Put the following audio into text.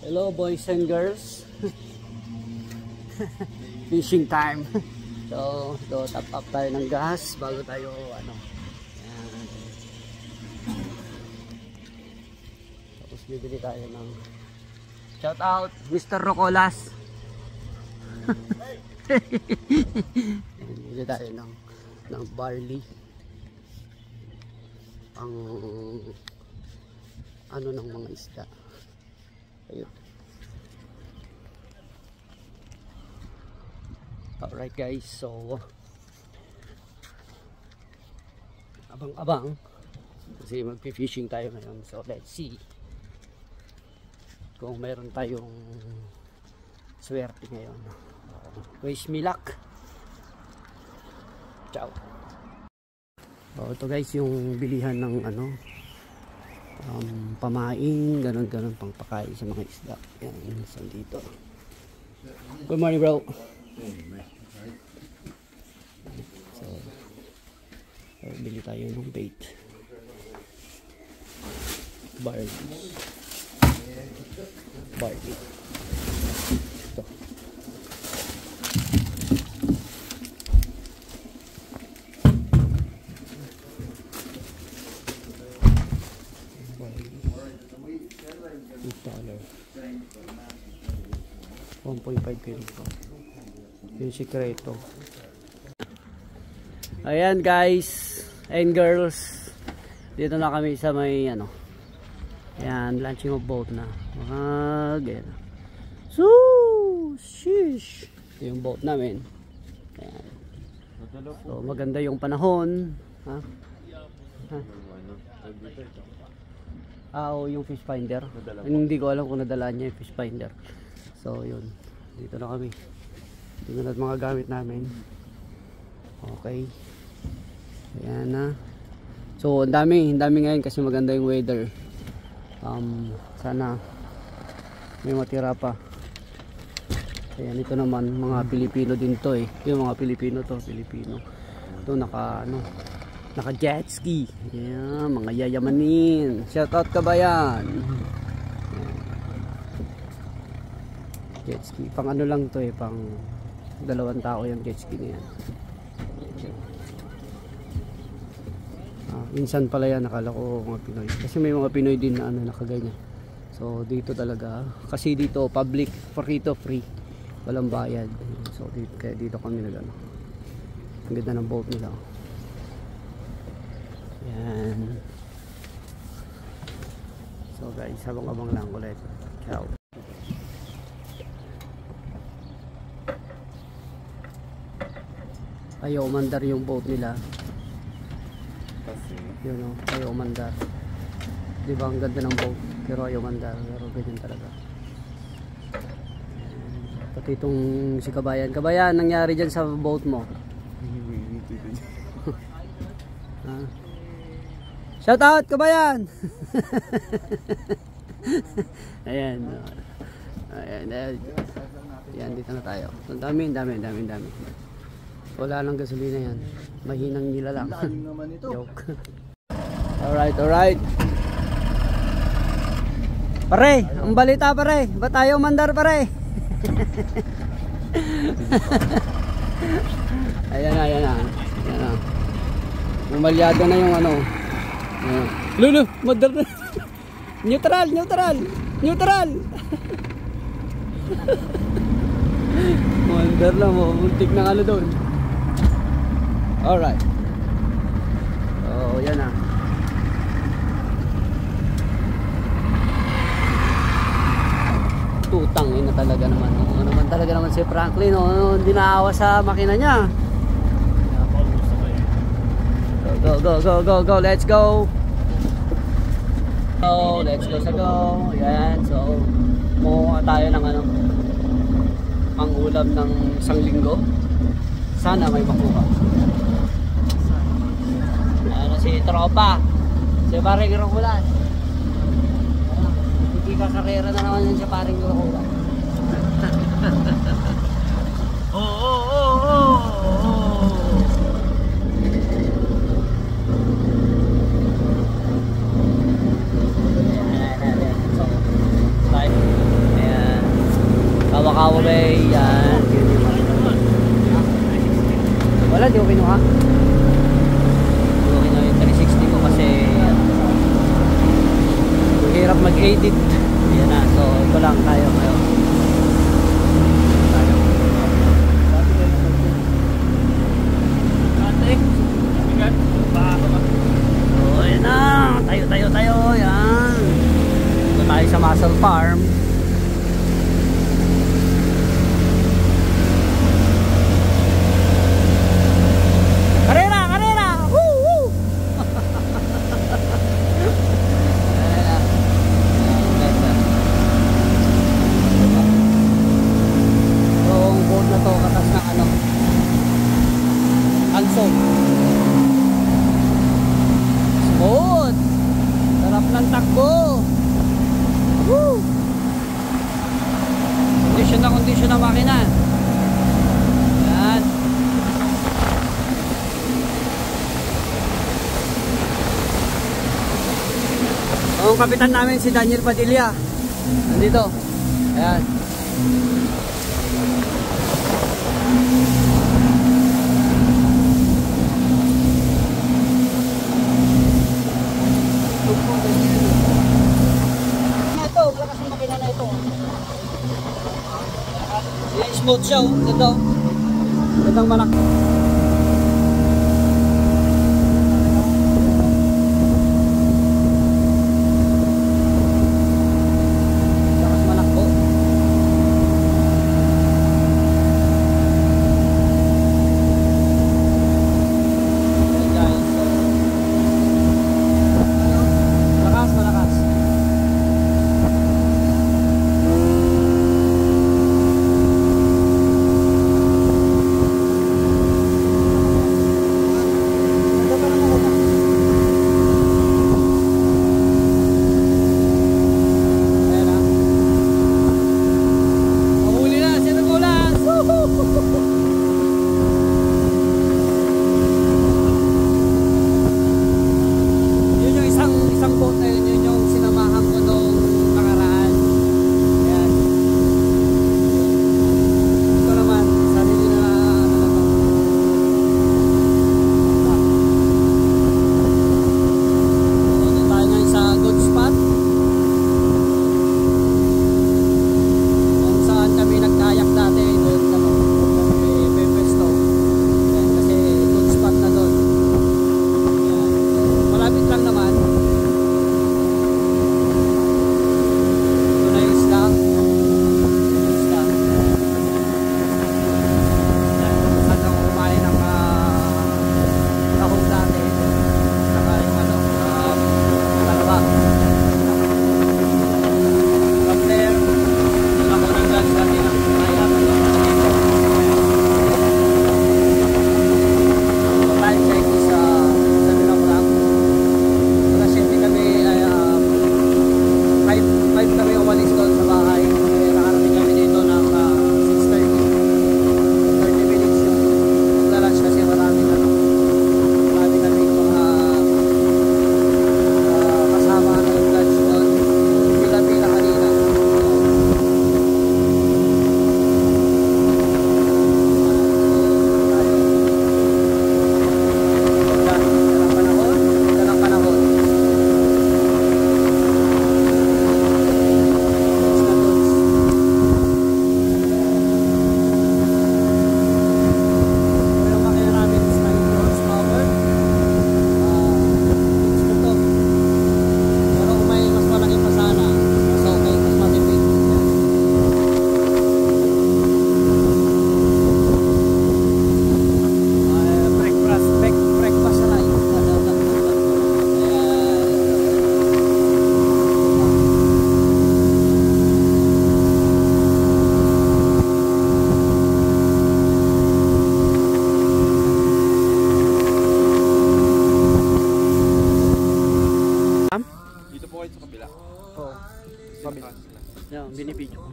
Hello boys and girls. Fishing time. So, top up tayo ng gas bago tayo ano. Yan. Tapos bibili tayo ng shout out Mr. Rocolas. Bibili tayo ng barley. Ang ano ng mga isda. Ayun. Alright guys, so abang-abang kasi magpi-fishing tayo ngayon. So let's see kung mayroon tayong swerte ngayon. Wish me luck. Ciao. Oh, ito guys yung bilihan ng ano pamain, ganon pang pakain sa mga isda. Yan, so dito. Good morning bro. So bili tayo ng bait. Barley. Ito. $1.5 kilo yung sikreto. Ayan guys and girls, dito na kami sa may ano, ayan, launching of boat na ganyan. So sheesh, ito yung boat namin. Ayan. So maganda yung panahon ha? O yung fish finder, hindi ko alam kung nadala niya yung fish finder. So yun, dito na kami. Dito na mga gamit namin. Okay. Ayan na. So ang dami ngayon kasi maganda yung weather. Sana may matira pa. Ayan, ito naman mga Pilipino din to eh. Yung mga Pilipino to, Pilipino. Ito naka jet ski. Ayan, mga yayamanin. Shout out Kabayan. Jet ski. Pang ano lang to eh, pang 2 tao yung jet ski na yan. Minsan pala yan, nakala ko mga Pinoy. Kasi may mga Pinoy din na ano, nakaganyan. So dito talaga, kasi dito public, free. Walang bayad. So kaya dito kami nagano. Ang ganda ng boat nila. Yan. So guys, abang-abang lang ulit. Ciao. Ayaw umandar yung boat nila. Yun o, ayaw umandar. Diba ang ganda ng boat, pero ayaw umandar. Pero ganyan talaga. Pati itong si Kabayan. Kabayan, nangyari dyan sa boat mo? Shout out Kabayan. Ayan. Ayan, dito na tayo. Ang dami. Wala nang gasolina yan. Mahinang nila lang. Joke. Alright. Pare, ang balita pare. Ba tayo mandar pare? Ayan na. Umalyado na yung ano. Lulu, mandar na. Neutral. Mandar na mo. Muntik na ano doon. Alright. Oh, yan na. Tutang na talaga naman. Ano naman talaga naman si Franklin. Hindi naawa sa makina niya. Go. Let's go. Let's go. Yan. So, kumuha tayo ng ano, ang ulam ng isang linggo. Sana may makuha. Ano si tropa, si paring Rokulan. Hindi ka karera na naman yun si paring Rokulan. So, Okay, yan. Wala, di ko kinuha. Di ko kinuha yung 360 ko kasi hirap mag-edit. Ayan na, so ito lang tayo ngayon. So ayan na, tayo. Yan. Ito tayo sa Muscle Farm. Smooth. Sarap ng takbo. Woo. Kondisyon na makina. Yan. Ang kapitan namin si Daniel Padilla. Nandito. Ayan. Smooth siya, oh. Ganda, oh. Gandang malaki. Lakas malakbo. Malakas. Yan, binibidyo ko.